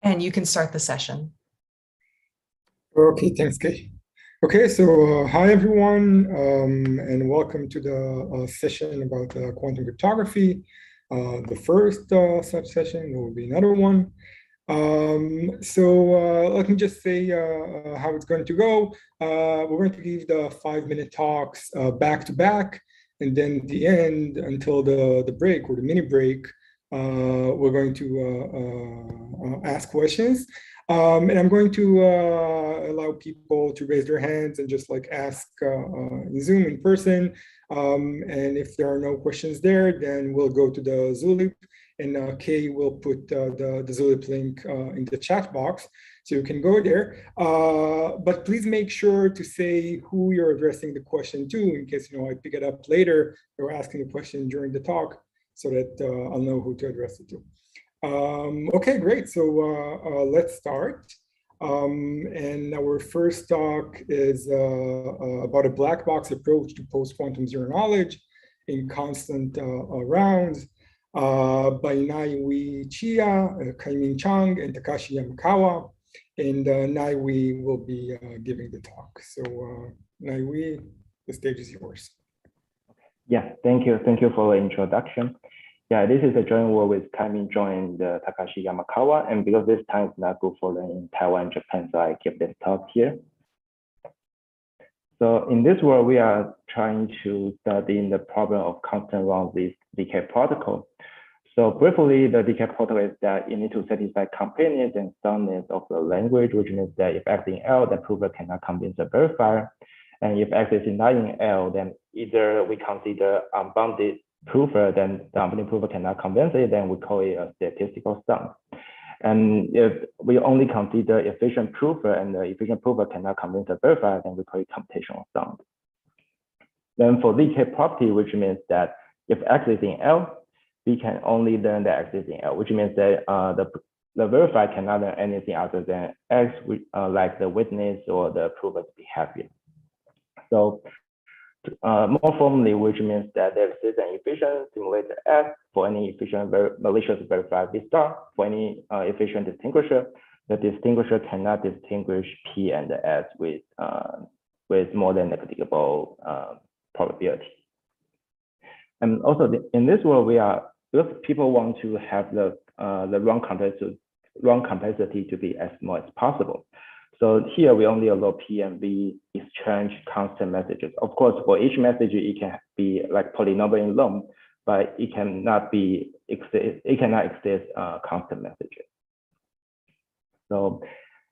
And you can start the session. Okay, thanks, Kay. Okay, so hi everyone, and welcome to the session about quantum cryptography. The first such session, there will be another one. Let me just say how it's going to go. We're going to give the 5-minute talks back to back, and then at the end, until the break or the mini break, we're going to ask questions. And I'm going to allow people to raise their hands and just like ask in Zoom in person. And if there are no questions there, then we'll go to the Zulip, and Kay will put the Zulip link in the chat box, so you can go there. But please make sure to say who you're addressing the question to, in case I pick it up later or asking a question during the talk, so that I'll know who to address it to. Okay, great. So let's start. And our first talk is about a black box approach to post-quantum zero knowledge in constant rounds by Naiwi Chia, Kaiming Chang, and Takashi Yamakawa. And Naiwi will be giving the talk. So Naiwi, the stage is yours. Yeah, thank you. Thank you for the introduction. Yeah, this is a joint work with Kaiming Chang and Takashi Yamakawa. And because this time is not good for them in Taiwan and Japan, so I keep this talk here. So in this work, we are trying to study the problem of constant round ZK protocol. So briefly, the ZK protocol is that you need to satisfy completeness and soundness of the language, which means that if X is in L, the prover cannot convince the verifier. And if X is not in L, then either we consider unbounded prover, then the unbounded prover cannot convince it, then we call it a statistical sum. And if we only consider efficient prover and the efficient prover cannot convince the verifier, then we call it computational sound. Then for ZK property, which means that if X is in L, we can only learn that X is in L, which means that the verifier cannot learn anything other than X, like the witness or the prover's behavior. So more formally, which means that there is an efficient simulator F for any efficient malicious verifier V star. For any efficient distinguisher, the distinguisher cannot distinguish P and S with more than negligible probability. And also in this world, because people want to have the wrong complexity to be as small as possible. So here we only allow P and V exchange constant messages. Of course, for each message, it can be like polynomial in long, but it cannot exist constant messages. So,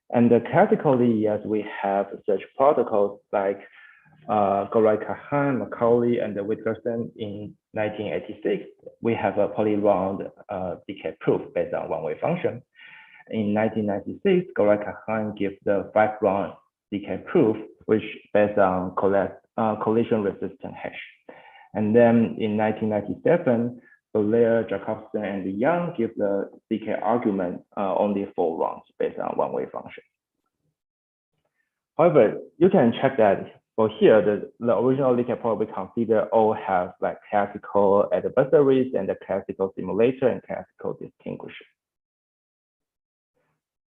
and classically, yes, we have such protocols like Gorai-Kahan, Macaulay, and Witkerson in 1986. We have a polyround ZK proof based on one-way function. In 1996, Gorai-Kahan gives the 5-round ZK proof, which based on collision-resistant hash. And then in 1997, Belair, Jacobson, and Young give the ZK argument only 4 rounds based on one-way function. However, you can check that for here, the original ZK protocol we consider all have like classical adversaries and the classical simulator and classical distinguisher.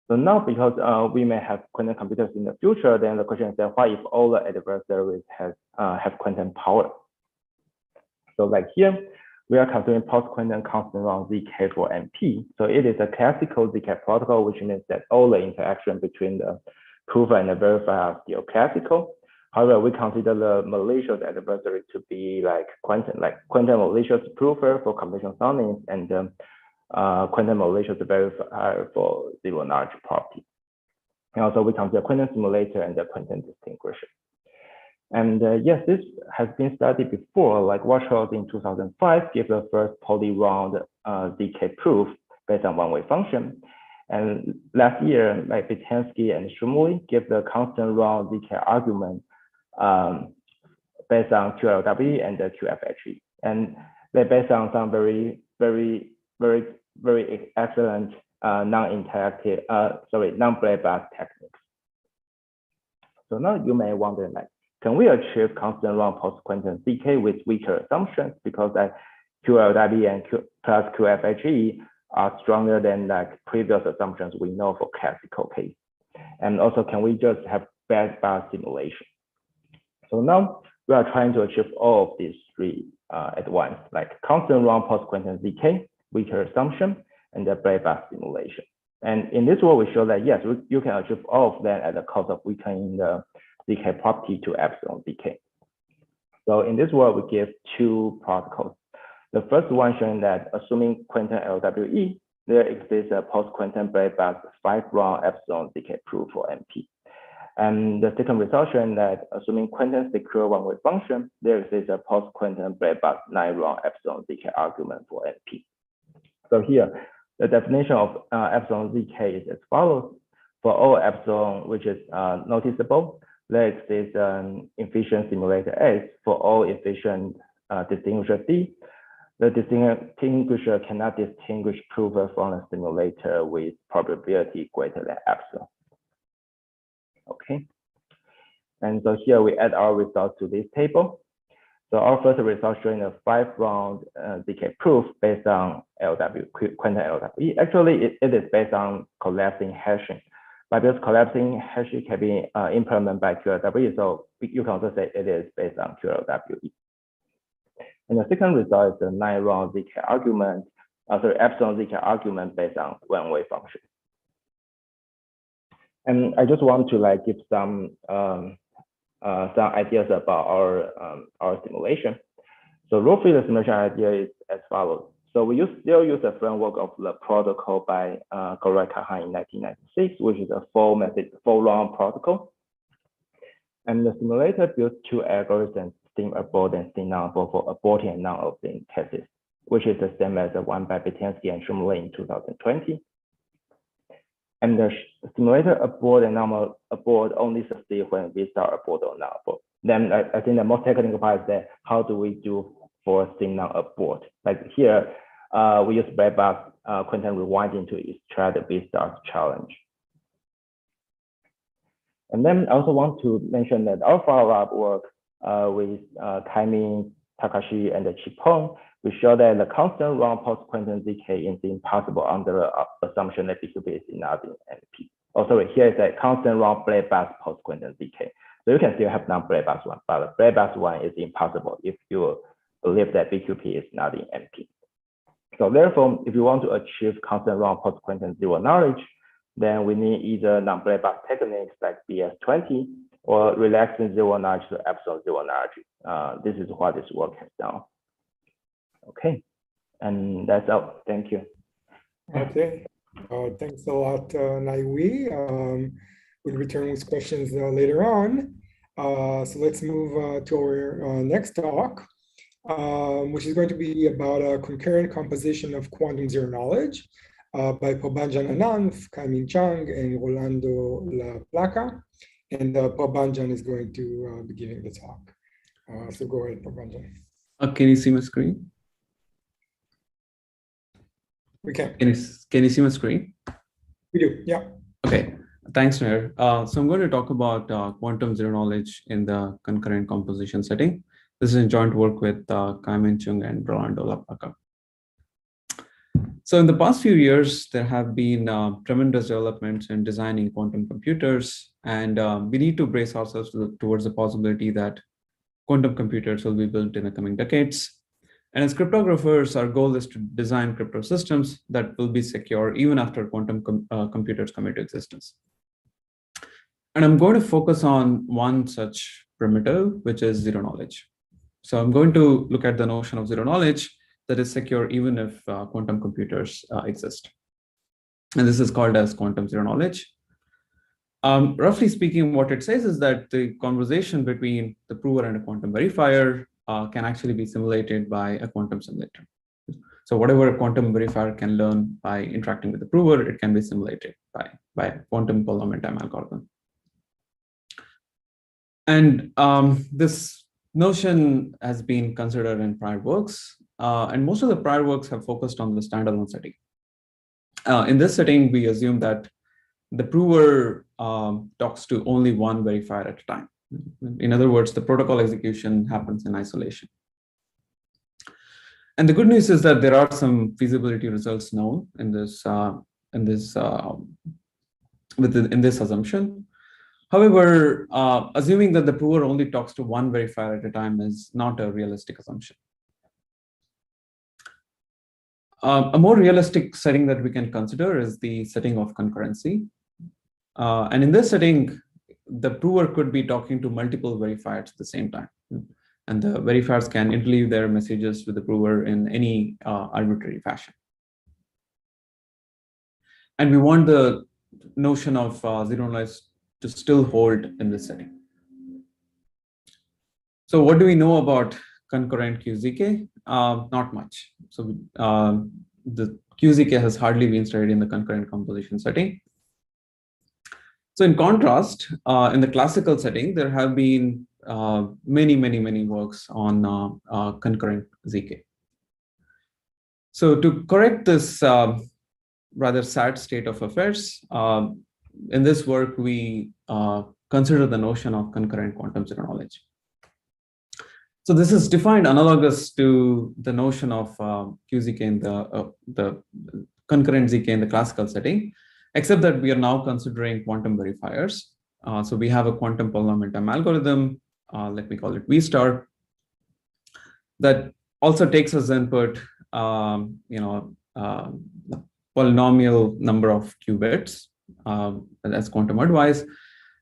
So now, because we may have quantum computers in the future, then the question is that why if all the adversaries have quantum power? So like here, we are considering post-quantum constant round ZK for MP. So it is a classical ZK protocol, which means that all the interaction between the prover and the verifier are still classical. However, we consider the malicious adversary to be like quantum malicious prover for computational soundness and quantum malicious verifier for zero knowledge property. And also we consider quantum simulator and the quantum distinguisher. And yes, this has been studied before, like Warshaw in 2005 gave the first polyround ZK proof based on one-way function. And last year, like Bitansky and Shumui gave the constant round ZK argument based on QLW and the QFHE. And they're based on some very excellent non-interactive, non-black box techniques. So now you may wonder, like, can we achieve constant round post-quantum ZK with weaker assumptions? Because QLW and plus QFHE are stronger than like previous assumptions we know for classical case? And also, can we just have back-bias simulation? So now we are trying to achieve all of these three at once, like constant run post-quantum ZK, weaker assumption, and the back-bias simulation. And in this work, we show that yes, you can achieve all of them at the cost of weakening the ZK property to epsilon ZK. So in this work, we give two protocols. The first one showing that assuming quantum LWE, there exists a post-quantum back-bias 5-round epsilon ZK proof for MP. And the second result showing that assuming quantum secure one-way function, there exists a post-quantum back-bias 9-round epsilon ZK argument for MP. So here, the definition of epsilon ZK is as follows. For all epsilon which is noticeable, there exists an efficient simulator S for all efficient distinguisher D. The distinguisher cannot distinguish prover from a simulator with probability greater than epsilon. Okay. And so here we add our results to this table. So our first result showing a 5-round ZK proof based on quantum LWE. Actually, it is based on collapsing hashing. But this collapsing hashing can be implemented by QLWE, so you can also say it is based on QLWE. And the second result is the 9-round ZK argument, epsilon ZK argument based on one-way function. And I just want to like give some ideas about our simulation. So roughly the simulation idea is as follows. So we still use the framework of the protocol by Gorai-Kahan in 1996, which is a 4-round protocol. And the simulator built two algorithms, STEAM abort and STEAM non-abort for aborting and non-aborting cases, which is the same as the one by Betinsky and Shumlin in 2020. And the simulator abort and non-abort only succeed when we start abort or non-abort. Then I think the most technical part is that how do we do for STEAM non-abort? Like here, we use back-bias quantum rewinding to extract the B-stars challenge. And then I also want to mention that our follow-up work with Kaimi, Takashi, and Chipong, we show that the constant run post-quantum ZK is impossible under the assumption that BQP is not in NP. Oh, sorry, here is a constant run back-bias post-quantum ZK. So you can still have non-back-bias one, but the back-bias one is impossible if you believe that BQP is not in NP. So therefore, if you want to achieve constant run post-quantum zero knowledge, then we need either non-back-bias techniques like BS20 or relaxing zero knowledge to epsilon zero knowledge. This is what this work has done. Okay, and that's all. Thank you. Okay, thanks a lot, Naiwi. We'll return with questions later on. So let's move to our next talk, which is going to be about a concurrent composition of quantum zero knowledge by Prabhanjan Anand, Kaimin Chang, and Rolando La Placa. And Prabhanjan is going to be giving the talk. So go ahead, Prabhanjan. Can you see my screen? We can. Can you see my screen? We do, yeah. Okay, thanks, Nair. So I'm going to talk about quantum zero knowledge in the concurrent composition setting. This is in joint work with Kaimin Chung and Rolando La Placa. So in the past few years, there have been tremendous developments in designing quantum computers, and we need to brace ourselves towards the possibility that quantum computers will be built in the coming decades. And as cryptographers, our goal is to design crypto systems that will be secure even after quantum computers come into existence. And I'm going to focus on one such primitive, which is zero knowledge. So I'm going to look at the notion of zero knowledge that is secure even if quantum computers exist. And this is called as quantum zero knowledge. Roughly speaking, what it says is that the conversation between the prover and a quantum verifier can actually be simulated by a quantum simulator. So whatever a quantum verifier can learn by interacting with the prover, it can be simulated by a quantum Polynomial time algorithm. And this notion has been considered in prior works, and most of the prior works have focused on the standalone setting. In this setting, we assume that the prover talks to only one verifier at a time. In other words, the protocol execution happens in isolation. And the good news is that there are some feasibility results known in this assumption. However, assuming that the prover only talks to one verifier at a time is not a realistic assumption. A more realistic setting that we can consider is the setting of concurrency. And in this setting, the prover could be talking to multiple verifiers at the same time. And the verifiers can interleave their messages with the prover in any arbitrary fashion. And we want the notion of zero knowledge to still hold in this setting. So what do we know about concurrent QZK? Not much. So the QZK has hardly been studied in the concurrent composition setting. So in contrast, in the classical setting, there have been many works on concurrent ZK. So to correct this rather sad state of affairs, in this work, we consider the notion of concurrent quantum zero knowledge. So this is defined analogous to the notion of QZK in the concurrent ZK in the classical setting, except that we are now considering quantum verifiers. So we have a quantum polynomial algorithm, let me call it V star, that also takes as input, polynomial number of qubits as quantum advice,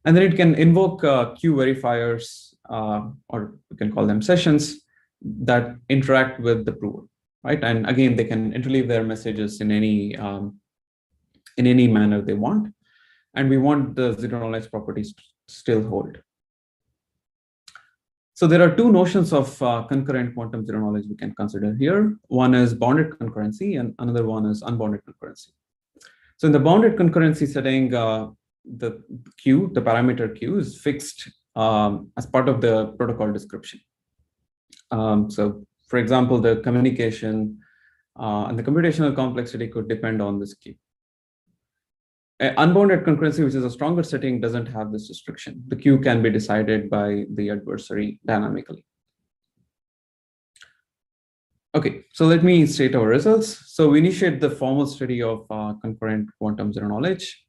and then it can invoke Q verifiers, or we can call them sessions, that interact with the prover, right? And again, they can interleave their messages in any manner they want, and we want the zero knowledge properties to still hold. So there are two notions of concurrent quantum zero knowledge we can consider here. One is bounded concurrency, and another one is unbounded concurrency. So in the bounded concurrency setting, the Q, the parameter Q, is fixed as part of the protocol description. So for example, the communication and the computational complexity could depend on this Q. Unbounded concurrency, which is a stronger setting, doesn't have this restriction. The Q can be decided by the adversary dynamically. Okay, so let me state our results. So we initiate the formal study of concurrent quantum zero knowledge.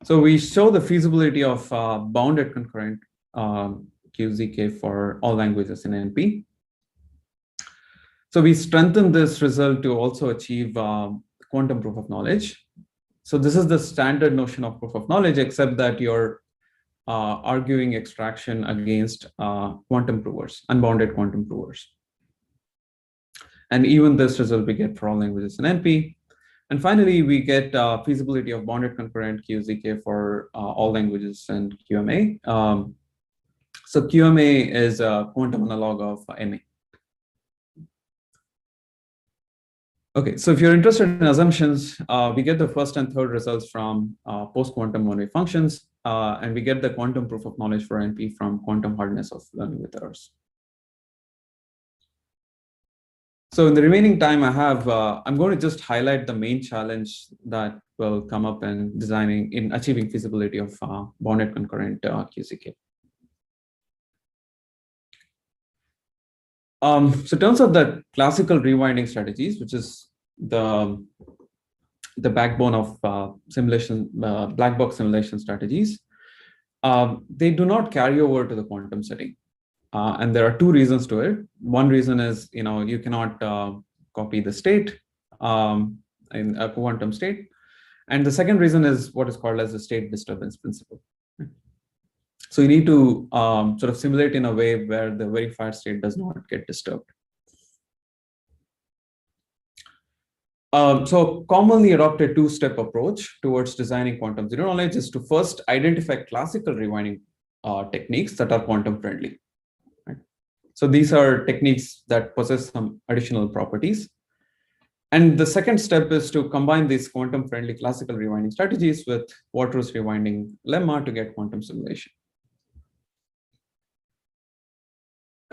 So we show the feasibility of bounded concurrent QZK for all languages in NP. So we strengthen this result to also achieve quantum proof of knowledge. So this is the standard notion of proof of knowledge, except that you're arguing extraction against quantum provers, unbounded quantum provers. And even this result we get for all languages in NP. And finally, we get feasibility of bounded concurrent QZK for all languages in QMA. So QMA is a quantum analog of MA. Okay, so if you're interested in assumptions, we get the first and third results from post-quantum one-way functions, and we get the quantum proof of knowledge for NP from quantum hardness of learning with errors. So in the remaining time I have, I'm going to just highlight the main challenge that will come up in achieving feasibility of bounded concurrent QZK. So it turns out that classical rewinding strategies, which is the backbone of simulation, black box simulation strategies, they do not carry over to the quantum setting. And there are two reasons to it. One reason is, you cannot copy the state in a quantum state. And the second reason is what is called as the state disturbance principle. So you need to sort of simulate in a way where the verified state does not get disturbed. So commonly adopted two-step approach towards designing quantum zero knowledge is to first identify classical rewinding techniques that are quantum friendly. Right? So these are techniques that possess some additional properties. And the second step is to combine these quantum friendly classical rewinding strategies with Water's rewinding lemma to get quantum simulation.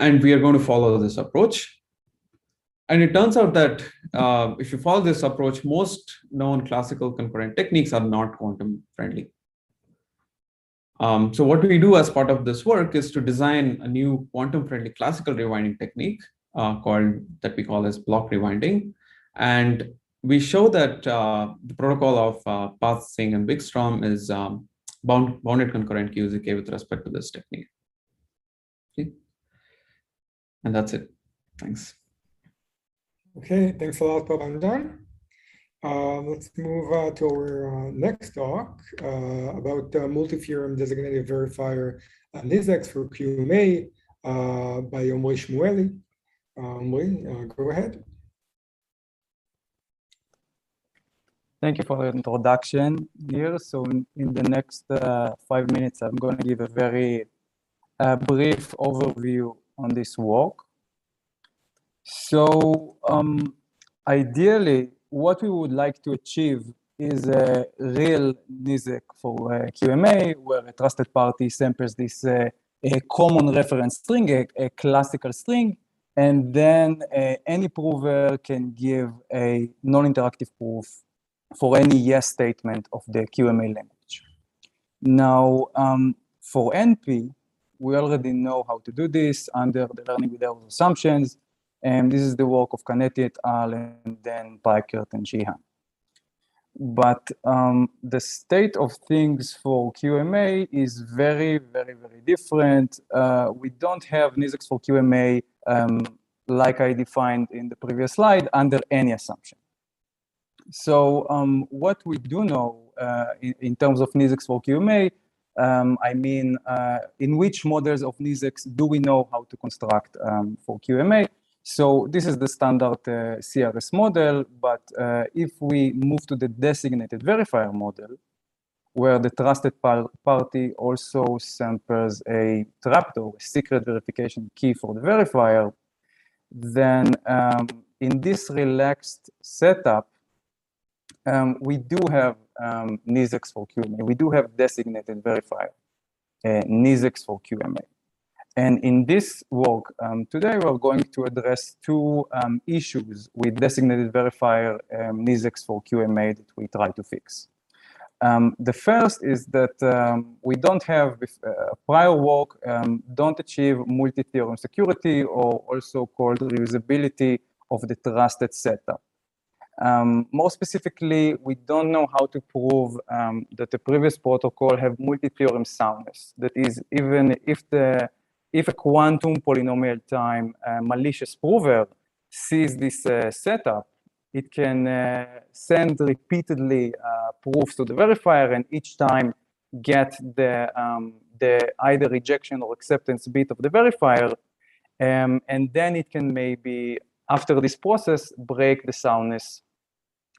And we are going to follow this approach. And it turns out that if you follow this approach, most known classical concurrent techniques are not quantum friendly. So what we do as part of this work is to design a new quantum friendly classical rewinding technique that we call as block rewinding. And we show that the protocol of parsing and Bigstrom is bounded concurrent QZK with respect to this technique. Okay. And that's it. Thanks. Okay, thanks a lot, Pavanjan. Let's move to our next talk about multi-theorem designated verifier s-6 for QMA by Omri Shmueli. Omri, go ahead. Thank you for the introduction here. So in the next 5 minutes, I'm going to give a very brief overview on this work. So ideally, what we would like to achieve is a real s-6 for QMA, where a trusted party samples this a common reference string, a classical string, and then any prover can give a non-interactive proof for any yes statement of the QMA language. Now, for NP, we already know how to do this under the learning with errors assumptions. And this is the work of Canetti et al. And then Pikert and Sheehan. But the state of things for QMA is very, very, very different. We don't have s-6 for QMA like I defined in the previous slide under any assumption. So what we do know in terms of s-6 for QMA, I mean, in which models of s-6 do we know how to construct for QMA? So this is the standard CRS model, but if we move to the designated verifier model, where the trusted party also samples a trapdoor, a secret verification key for the verifier, then in this relaxed setup, we do have s-6 for QMA. We do have designated verifier, s-6 for QMA. And in this work today, we're going to address two issues with designated verifier s-6 for QMA that we try to fix. The first is that we don't have prior work don't achieve multi-theorem security, or also called reusability of the trusted setup. More specifically, we don't know how to prove that the previous protocol have multi-theorem soundness. That is, even if a quantum polynomial time malicious prover sees this setup, it can send repeatedly proofs to the verifier, and each time get the either rejection or acceptance bit of the verifier, and then it can maybe, after this process, break the soundness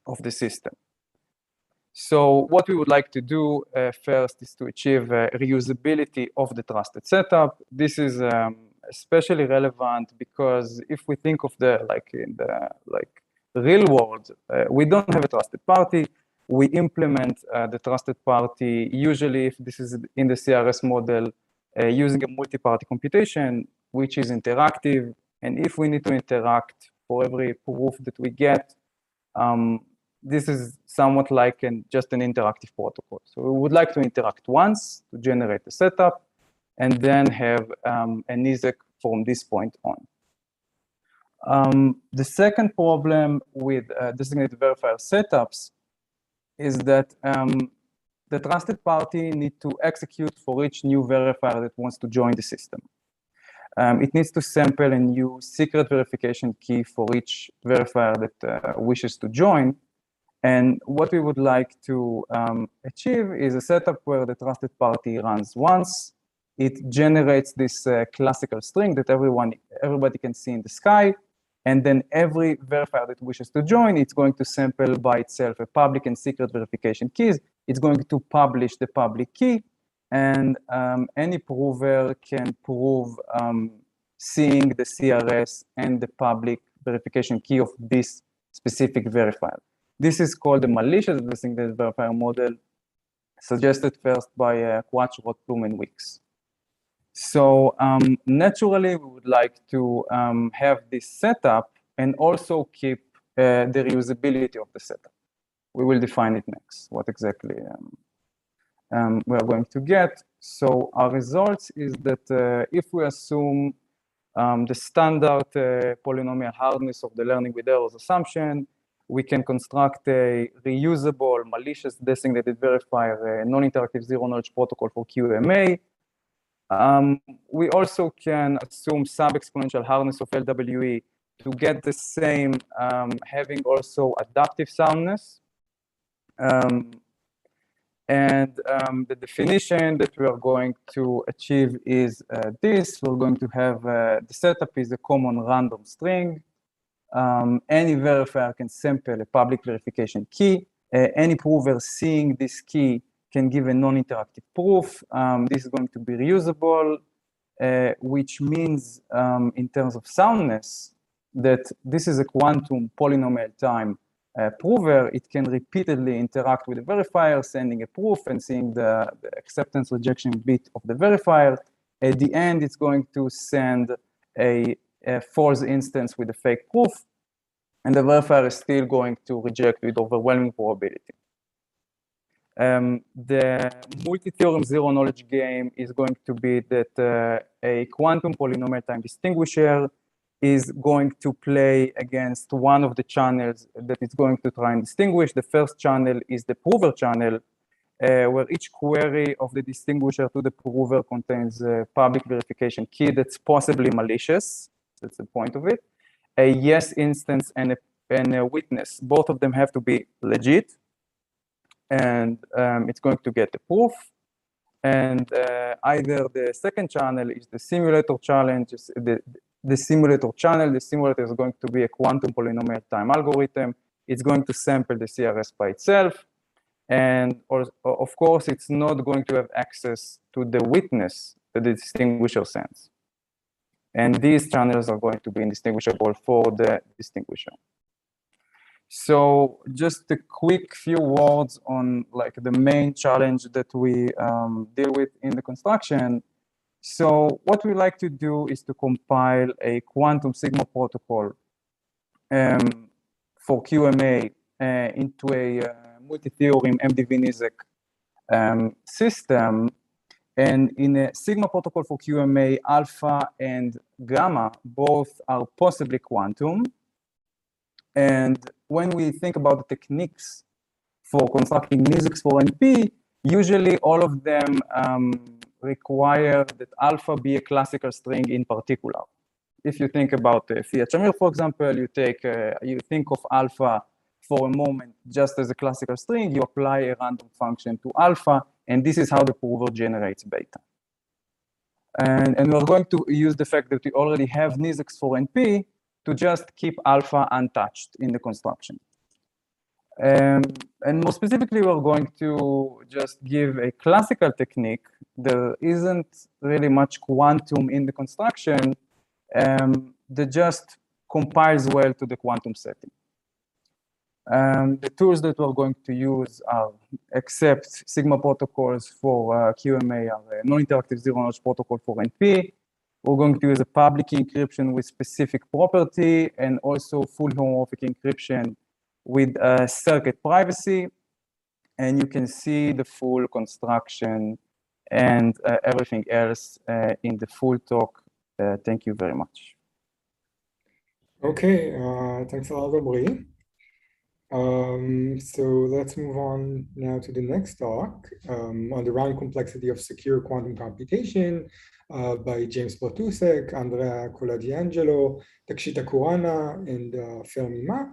of the system. So what we would like to do first is to achieve reusability of the trusted setup. This is especially relevant because if we think of in the real world, we don't have a trusted party. We implement the trusted party usually, if this is in the CRS model, using a multi-party computation, which is interactive. And if we need to interact for every proof that we get, this is somewhat like just an interactive protocol. So we would like to interact once to generate the setup, and then have an s-6 from this point on. The second problem with designated verifier setups is that the trusted party needs to execute for each new verifier that wants to join the system. It needs to sample a new secret verification key for each verifier that wishes to join. And what we would like to achieve is a setup where the trusted party runs once. It generates this classical string that everybody can see in the sky. And then every verifier that wishes to join, it's going to sample by itself a public and secret verification keys. It's going to publish the public key. And any prover can prove seeing the CRS and the public verification key of this specific verifier. This is called the malicious designated verifier model, suggested first by Quach, Rothblum, and Wicks. So naturally, we would like to have this setup and also keep the reusability of the setup. We will define it next, what exactly we are going to get. So our results is that if we assume the standard polynomial hardness of the learning with errors assumption. We can construct a reusable, malicious designated verifier, a non-interactive zero-knowledge protocol for QMA. We also can assume sub-exponential hardness of LWE to get the same, having also adaptive soundness. The definition that we are going to achieve is this. We're going to have the setup is a common random string. Any verifier can sample a public verification key. Any prover seeing this key can give a non-interactive proof. This is going to be reusable, which means in terms of soundness, that this is a quantum polynomial time prover. It can repeatedly interact with the verifier, sending a proof and seeing the acceptance rejection bit of the verifier. At the end, it's going to send a false instance with a fake proof, and the verifier is still going to reject with overwhelming probability. The multi-theorem zero-knowledge game is going to be that a quantum polynomial time distinguisher is going to play against one of the channels that it's going to try and distinguish. The first channel is the prover channel, where each query of the distinguisher to the prover contains a public verification key that's possibly malicious. That's the point of it. A yes instance and a witness. Both of them have to be legit. And it's going to get the proof. And either the second channel is the simulator challenge, the simulator channel. The simulator is going to be a quantum polynomial time algorithm. It's going to sample the CRS by itself. And of course, it's not going to have access to the witness that the distinguisher sends. And these channels are going to be indistinguishable for the distinguisher. So just a quick few words on like the main challenge that we deal with in the construction. So what we like to do is to compile a quantum sigma protocol for QMA into a multi-theorem MDV-NIZK system. And in a sigma protocol for QMA, alpha and gamma both are possibly quantum. And when we think about the techniques for constructing NIZKs for NP, usually all of them require that alpha be a classical string in particular. If you think about Fiat Shamir, for example, you think of alpha for a moment just as a classical string, you apply a random function to alpha, and this is how the prover generates beta. And we're going to use the fact that we already have NIZKs for NP to just keep alpha untouched in the construction. And more specifically, we're going to just give a classical technique. There isn't really much quantum in the construction that just compiles well to the quantum setting. The tools that we're going to use are accept sigma protocols for QMA, are a non-interactive zero-knowledge protocol for NP. We're going to use a public encryption with specific property and also full homomorphic encryption with circuit privacy. And you can see the full construction and everything else in the full talk. Thank you very much. Okay, thanks a lot, Omri. So let's move on now to the next talk on the round complexity of secure quantum computation by James Bartusek, Andrea Coladiangelo, Takshita Kurana, and Fermi Ma.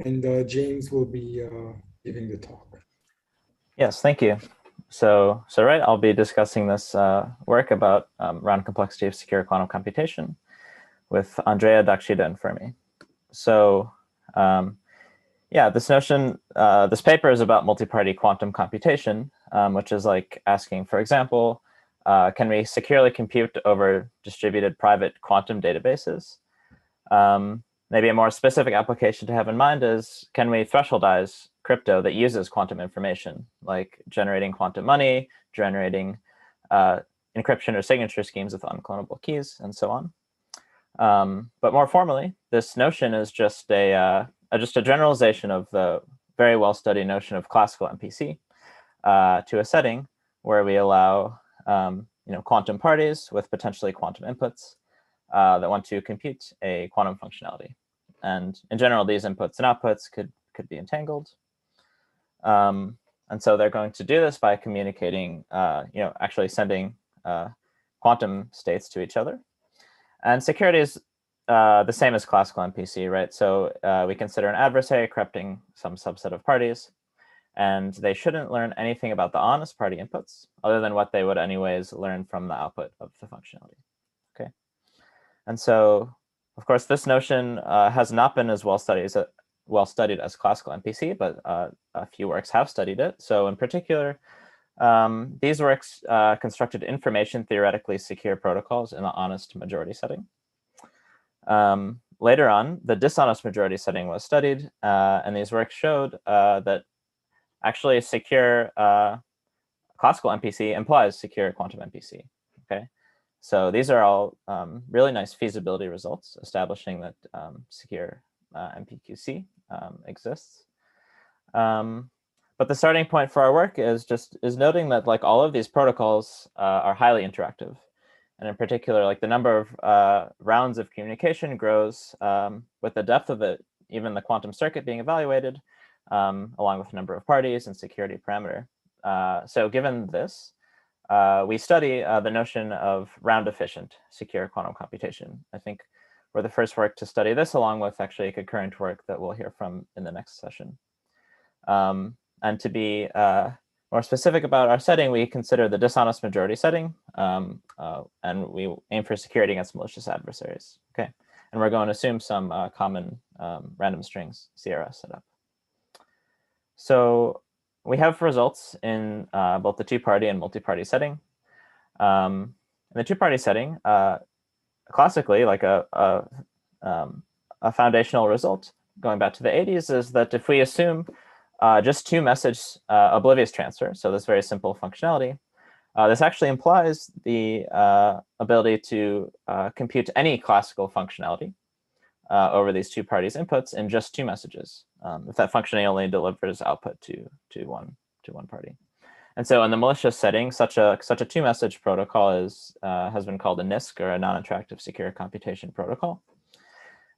And James will be giving the talk. Yes, thank you. So right, I'll be discussing this work about round complexity of secure quantum computation with Andrea, Dakshita, and Fermi. So yeah, this notion, this paper is about multi-party quantum computation, which is like asking, for example, can we securely compute over distributed private quantum databases? Maybe a more specific application to have in mind is, can we thresholdize crypto that uses quantum information, like generating quantum money, generating encryption or signature schemes with unclonable keys, and so on. But more formally, this notion is just a generalization of the very well-studied notion of classical MPC to a setting where we allow quantum parties with potentially quantum inputs that want to compute a quantum functionality. And in general, these inputs and outputs could be entangled. And so they're going to do this by communicating, actually sending quantum states to each other. And security is the same as classical MPC, right? So we consider an adversary corrupting some subset of parties, and they shouldn't learn anything about the honest party inputs other than what they would anyways learn from the output of the functionality. Okay. And so, of course, this notion has not been as well studied as classical MPC, but a few works have studied it. So in particular, these works constructed information theoretically secure protocols in the honest majority setting. Later on, the dishonest majority setting was studied, and these works showed that actually secure classical MPC implies secure quantum MPC. Okay, so these are all really nice feasibility results establishing that secure MPQC exists. But the starting point for our work is noting that like all of these protocols are highly interactive. And in particular, like the number of rounds of communication grows with the depth of it, even the quantum circuit being evaluated, along with the number of parties and security parameter. So given this, we study the notion of round efficient secure quantum computation. I think we're the first work to study this, along with actually a concurrent work that we'll hear from in the next session. And to be more specific about our setting, we consider the dishonest majority setting, and we aim for security against malicious adversaries. Okay, and we're going to assume some common random strings CRS setup. So we have results in both the two-party and multi-party setting. In the two-party setting, classically, like a foundational result going back to the 80s is that if we assume just two message oblivious transfer, so this very simple functionality, this actually implies the ability to compute any classical functionality over these two parties' inputs in just two messages, if that functionality only delivers output to one party. And so in the malicious setting, such a two-message protocol has been called a NISC, or a non-interactive secure computation protocol.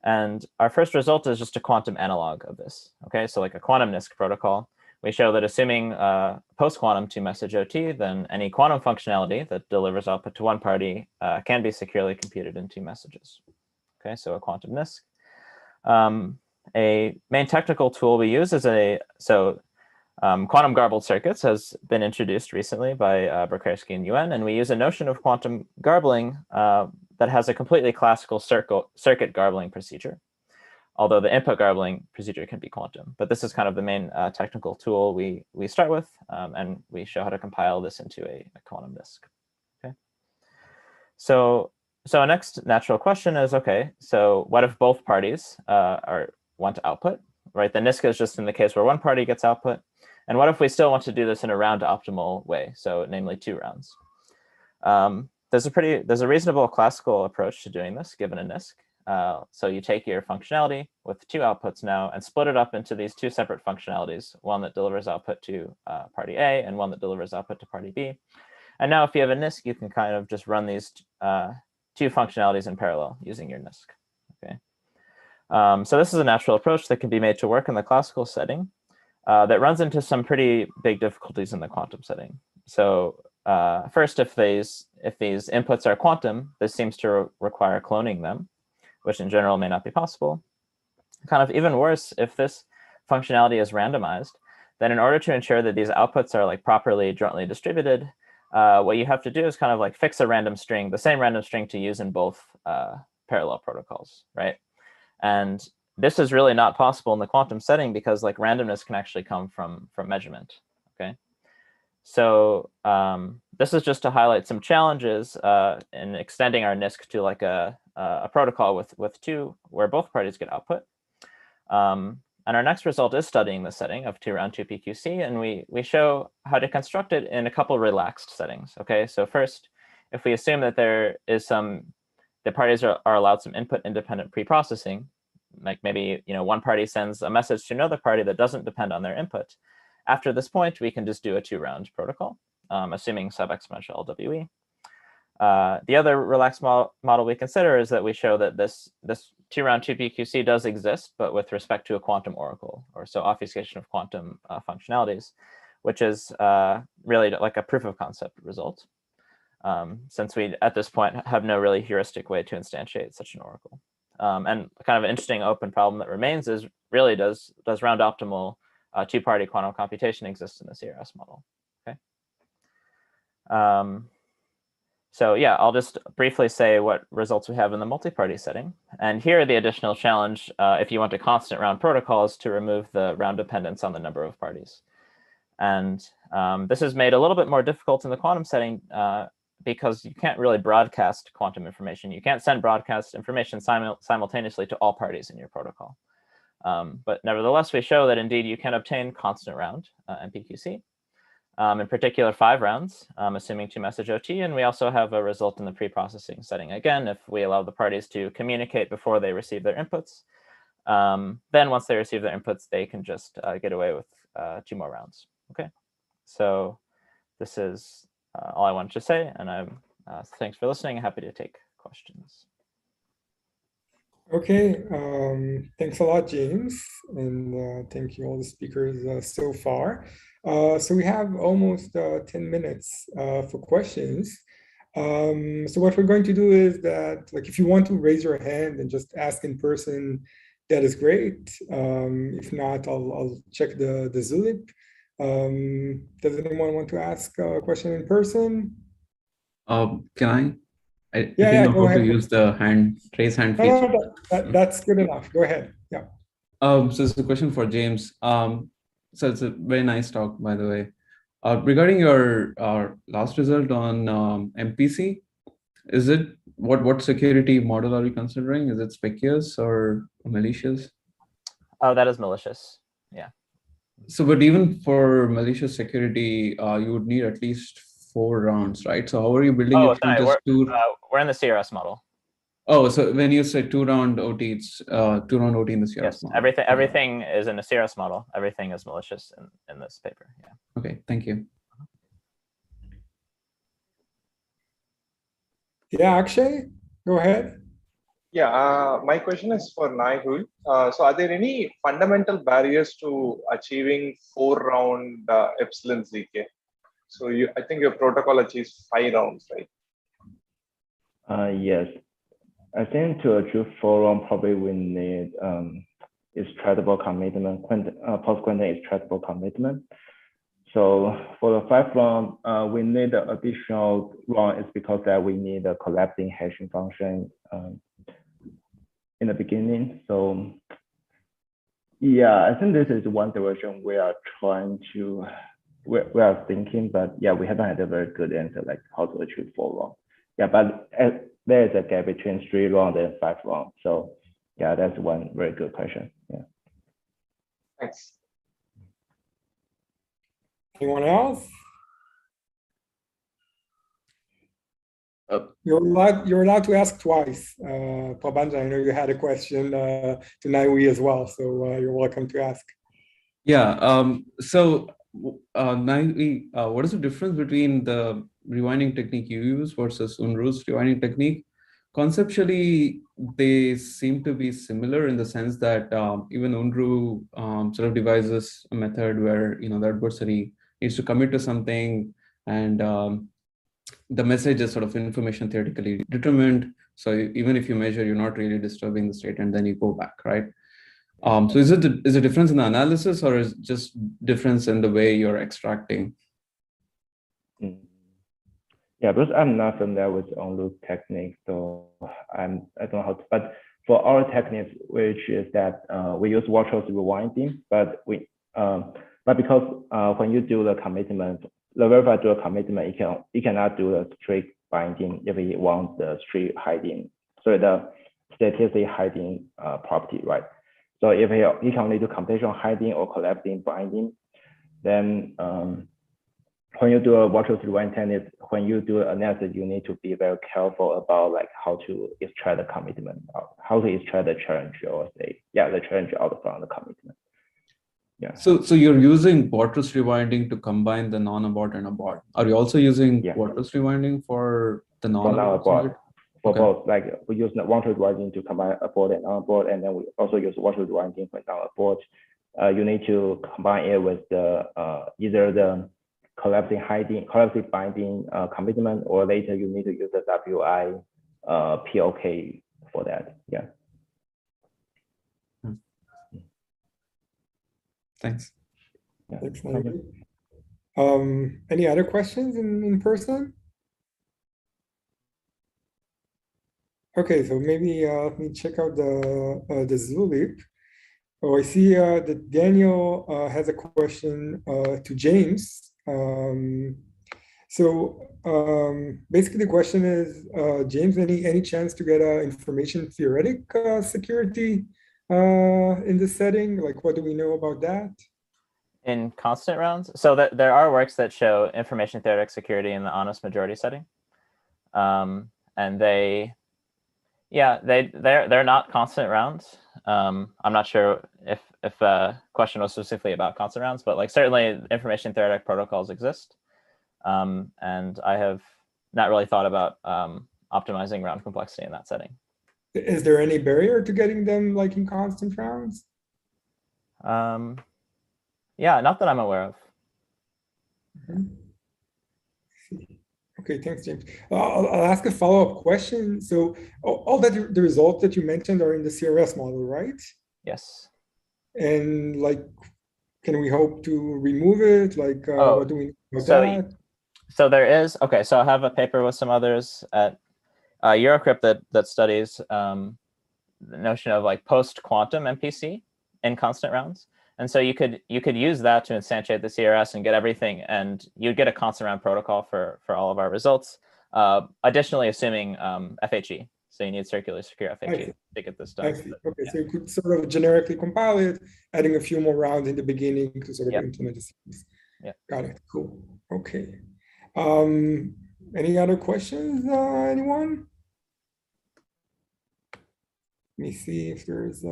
And our first result is just a quantum analog of this. Okay, so like a quantum NISC protocol, we show that assuming post-quantum two-message OT, then any quantum functionality that delivers output to one party can be securely computed in two messages. Okay, so a quantum NISC. A main technical tool we use is quantum garbled circuits has been introduced recently by Berkowski and Yuan, and we use a notion of quantum garbling that has a completely classical circuit garbling procedure, although the input garbling procedure can be quantum. But this is kind of the main technical tool we start with, and we show how to compile this into a quantum disk. Okay. So our next natural question is, okay, so what if both parties want to output, right? The NISC is just in the case where one party gets output. And what if we still want to do this in a round optimal way? So namely 2 rounds. There's a reasonable classical approach to doing this given a NISC. So you take your functionality with 2 outputs now and split it up into these 2 separate functionalities, one that delivers output to party A and one that delivers output to party B. And now if you have a NISC, you can kind of just run these 2 functionalities in parallel using your NISC. Okay. So this is a natural approach that can be made to work in the classical setting that runs into some pretty big difficulties in the quantum setting. So first, if these inputs are quantum, this seems to require cloning them, which in general may not be possible. Kind of even worse, if this functionality is randomized, then in order to ensure that these outputs are like properly jointly distributed, what you have to do is kind of like fix a random string, the same random string to use in both parallel protocols, right? And this is really not possible in the quantum setting because like randomness can actually come from measurement, okay? So this is just to highlight some challenges in extending our NISC to like a protocol with 2 where both parties get output. And our next result is studying the setting of 2-round 2PQC, and we show how to construct it in a couple relaxed settings, okay? So first, if we assume that there is the parties are allowed some input independent preprocessing, like maybe one party sends a message to another party that doesn't depend on their input. After this point, we can just do a 2-round protocol, assuming sub-exponential LWE. The other relaxed model we consider is that we show that this 2-round 2PQC does exist, but with respect to a quantum oracle, or so obfuscation of quantum functionalities, which is really like a proof of concept result, since we at this point have no really heuristic way to instantiate such an oracle. And kind of an interesting open problem that remains is really does round optimal two-party quantum computation exist in the CRS model? Okay. So yeah, I'll just briefly say what results we have in the multi-party setting. And here the additional challenge, if you want a constant round protocol, is to remove the round dependence on the number of parties. And this is made a little bit more difficult in the quantum setting because you can't really broadcast quantum information. You can't send broadcast information simultaneously to all parties in your protocol. But nevertheless, we show that indeed you can obtain constant round MPQC. In particular, 5 rounds, assuming 2-message OT. And we also have a result in the pre-processing setting. Again, if we allow the parties to communicate before they receive their inputs, then once they receive their inputs, they can just get away with 2 more rounds. Okay, so this is all I wanted to say. And I'm thanks for listening. Happy to take questions. Okay, thanks a lot, James, and thank you all the speakers so far. So we have almost 10 minutes for questions. So what we're going to do is that, like, if you want to raise your hand and just ask in person, that is great. If not, I'll check the Zulip. Does anyone want to ask a question in person? Can I? I Yeah, didn't know go how to ahead. use the raise hand feature. No, that's good enough. Go ahead. Yeah. So it's a question for James. So it's a very nice talk, by the way. Regarding your last result on MPC, is it what security model are you considering? Is it specious or malicious? Oh, that is malicious. Yeah. So, but even for malicious security, you would need at least 4 rounds, right? So how are you building it from just 2? We're in the CRS model. Oh, so when you say 2-round OT, it's 2-round OT in the CRS yes, model. Everything is in the CRS model. Everything is malicious in this paper. Yeah. Okay, thank you. Yeah, Akshay, go ahead. Yeah, my question is for Naihul. So are there any fundamental barriers to achieving 4-round epsilon ZK? So I think your protocol achieves 5 rounds, right? Yes. I think to achieve 4-round, probably we need extractable commitment, post-quantum extractable commitment. So for the 5-round, we need the additional round is because that we need a collapsing hashing function in the beginning. So yeah, I think this is one direction we are trying to, we are thinking, but yeah, we haven't had a very good answer like how to achieve 4-round. Yeah, but there is a gap between 3-round and 5-round. So yeah, that's one very good question. Yeah. Thanks. Anyone else? You're allowed to ask twice. Prabanja, I know you had a question to Naiwi as well, so you're welcome to ask. Yeah, so Naiwi, what is the difference between the rewinding technique you use versus Unruh's rewinding technique? Conceptually, they seem to be similar in the sense that even Unruh sort of devises a method where the adversary needs to commit to something, and the message is sort of information theoretically determined. So even if you measure, you're not really disturbing the state, and then you go back, right? So is it a difference in the analysis, or is it just difference in the way you're extracting? Yeah, because I'm not familiar with Unruh's technique, so I don't know how to, but for our technique, which is that we use virtual rewinding, but because when you do the commitment, the verifier do a commitment, it cannot do the strict binding if it wants the strict hiding. So the statistic hiding property, right? So if you can only do computational hiding or collapsing binding, then when you do a virtual rewind technique, when you do analysis, you need to be very careful about like how to extract the commitment, how to extract the challenge, or say, yeah, the challenge out from the commitment. Yeah. So you're using Bortus rewinding to combine the non-abort and abort. Are you also using Bortus rewinding for The from our board. non-board? For Okay. both, like we use the one-to writing to combine a board and on-board, and then we also use one-to writing for down-a-board. You need to combine it with the either the collective binding commitment, or later you need to use the WI POK for that. Yeah. Thanks. Yeah. Thanks, any other questions in person? Okay, so maybe let me check out the Zulip. Oh, I see that Daniel has a question to James. Basically, the question is, James, any chance to get information theoretic security in this setting? Like, what do we know about that? In constant rounds? So that there are works that show information theoretic security in the honest majority setting. And they're not constant rounds. I'm not sure if the question was specifically about constant rounds, but like certainly information theoretic protocols exist. And I have not really thought about optimizing round complexity in that setting. Is there any barrier to getting them like in constant rounds? Yeah, not that I'm aware of. Okay, thanks, James. I'll ask a follow-up question. So all the results that you mentioned are in the CRS model, right? Yes. And like, can we hope to remove it? Like, what do we know about that? So there is, okay, so I have a paper with some others at Eurocrypt that studies the notion of like post-quantum MPC in constant rounds. And so you could use that to instantiate the CRS and get everything, and you'd get a constant round protocol for all of our results. Additionally, assuming FHE, so you need circularly secure FHE to get this done. I see. Okay, yeah. So you could sort of generically compile it, adding a few more rounds in the beginning to sort of implement the sequence. Yeah. Got it. Cool. Okay. Any other questions, anyone? Let me see if there's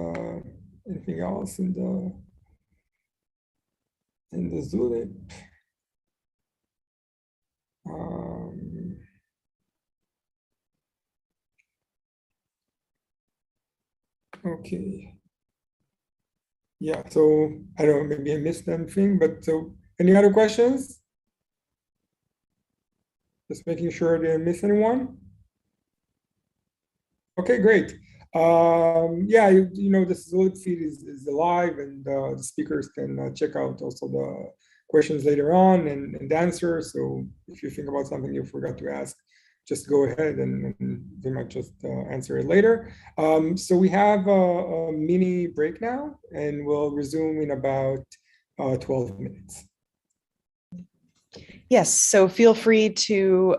anything else in the Zulip. Okay. Yeah, so I don't know, maybe I missed anything, but so any other questions? Just making sure I didn't miss anyone. Okay, great. Yeah, you know, the Zulip feed is alive, and the speakers can check out also the questions later on and answer. So if you think about something you forgot to ask, just go ahead and they might just answer it later. So we have a mini break now, and we'll resume in about 12 minutes. Yes, so feel free to